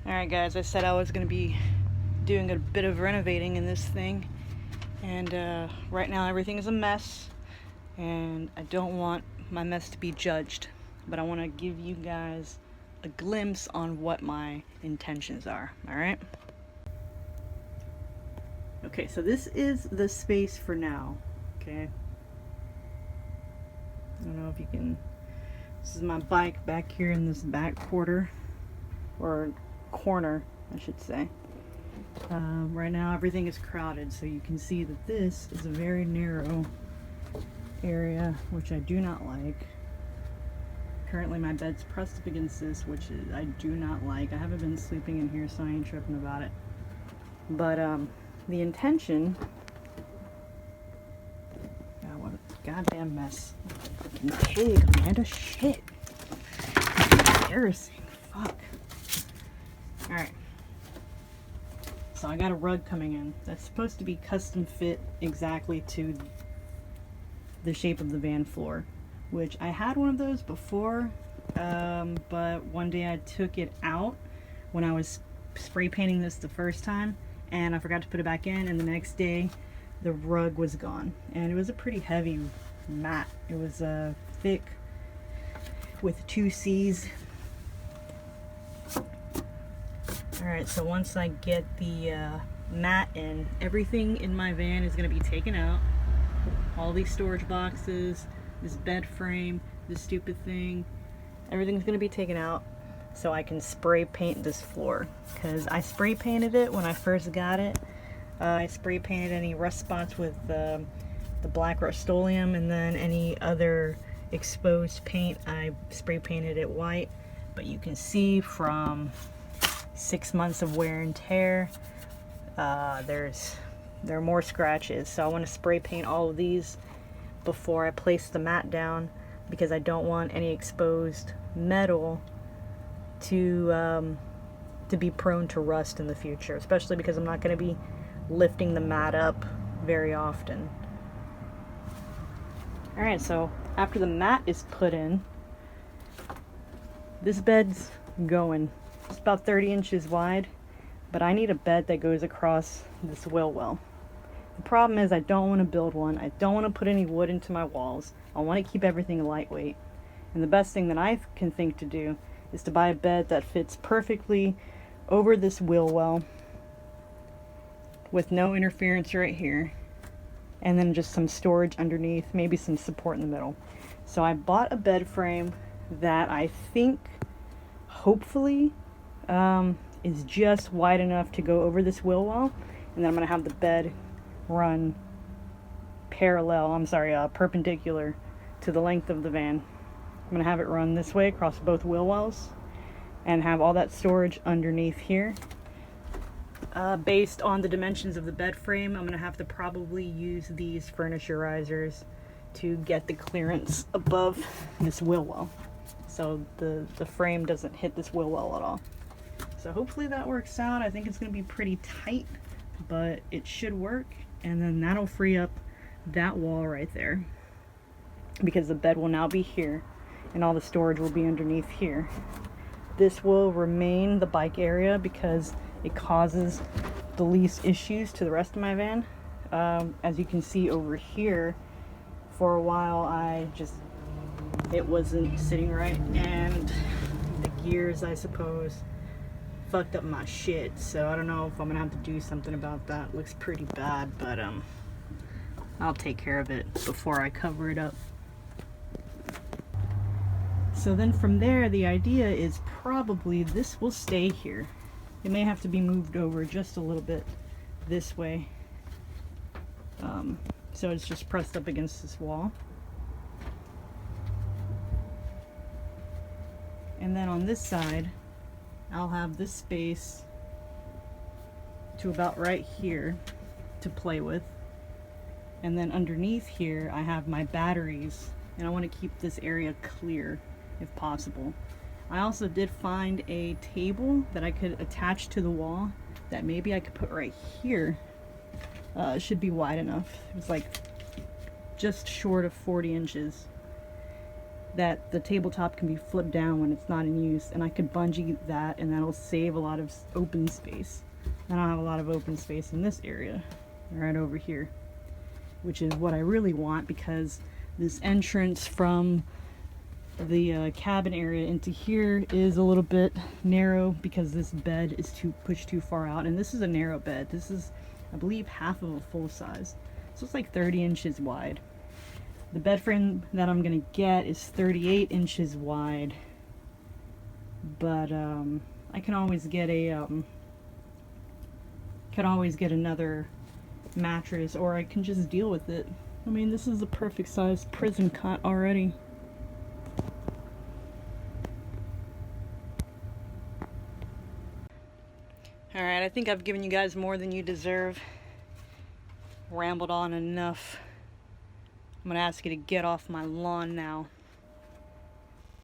Alright guys, I said I was going to be doing a bit of renovating in this thing, and right now everything is a mess, and I don't want my mess to be judged, but I want to give you guys a glimpse on what my intentions are. Alright? Okay, so this is the space for now, okay? I don't know if you can... This is my bike back here in this back quarter, or corner, I should say. Right now everything is crowded, so you can see that this is a very narrow area, which I do not like. Currently my bed's pressed up against this, which I do not like. I haven't been sleeping in here, so I ain't tripping about it. But the intention... God, what a goddamn mess. Fucking pig, Amanda, shit. It's embarrassing. Fuck. Alright. So I got a rug coming in. That's supposed to be custom fit exactly to the shape of the van floor, which I had one of those before, but one day I took it out when I was spray painting this the first time, and I forgot to put it back in, and the next day the rug was gone. And it was a pretty heavy mat. It was thick with 2 C's. Alright, so once I get the mat in, everything in my van is going to be taken out. All these storage boxes, this bed frame, this stupid thing, everything's going to be taken out so I can spray paint this floor. Because I spray painted it when I first got it. I spray painted any rust spots with the black Rust-Oleum, and then any other exposed paint I spray painted it white. But you can see from 6 months of wear and tear, there are more scratches. So I want to spray paint all of these before I place the mat down, because I don't want any exposed metal to be prone to rust in the future, especially because I'm not going to be lifting the mat up very often. Alright, so after the mat is put in, this bed's going. It's about 30 inches wide, but I need a bed that goes across this wheel well. The problem is I don't want to build one. I don't want to put any wood into my walls. I want to keep everything lightweight. And the best thing that I can think to do is to buy a bed that fits perfectly over this wheel well with no interference right here, and then just some storage underneath, maybe some support in the middle. So I bought a bed frame that I think hopefully is just wide enough to go over this wheel well, and then I'm going to have the bed run perpendicular to the length of the van. I'm going to have it run this way across both wheel wells and have all that storage underneath here. Based on the dimensions of the bed frame, I'm going to have to probably use these furniture risers to get the clearance above this wheel well, so the frame doesn't hit this wheel well at all. So hopefully that works out. I think it's going to be pretty tight, but it should work, and then that'll free up that wall right there, because the bed will now be here and all the storage will be underneath here. This will remain the bike area because it causes the least issues to the rest of my van. As you can see over here, for a while it wasn't sitting right, and the gears, I suppose, fucked up my shit. So I don't know if I'm gonna have to do something about that. It looks pretty bad, but I'll take care of it before I cover it up. So then from there, the idea is probably this will stay here. It may have to be moved over just a little bit this way, so it's just pressed up against this wall. And then on this side, I'll have this space to about right here to play with. And then underneath here, I have my batteries, and I want to keep this area clear if possible. I also did find a table that I could attach to the wall that maybe I could put right here. It should be wide enough. It was like just short of 40 inches. that the tabletop can be flipped down when it's not in use, and I could bungee that, and that'll save a lot of open space. I don't have a lot of open space in this area, right over here, which is what I really want, because this entrance from the cabin area into here is a little bit narrow because this bed is pushed too far out, and this is a narrow bed. This is, I believe, half of a full size, so it's like 30 inches wide. The bed frame that I'm gonna get is 38 inches wide, but I can always get another mattress, or I can just deal with it. I mean, this is the perfect size prison cot already. Alright, I think I've given you guys more than you deserve. Rambled on enough. I'm gonna ask you to get off my lawn now.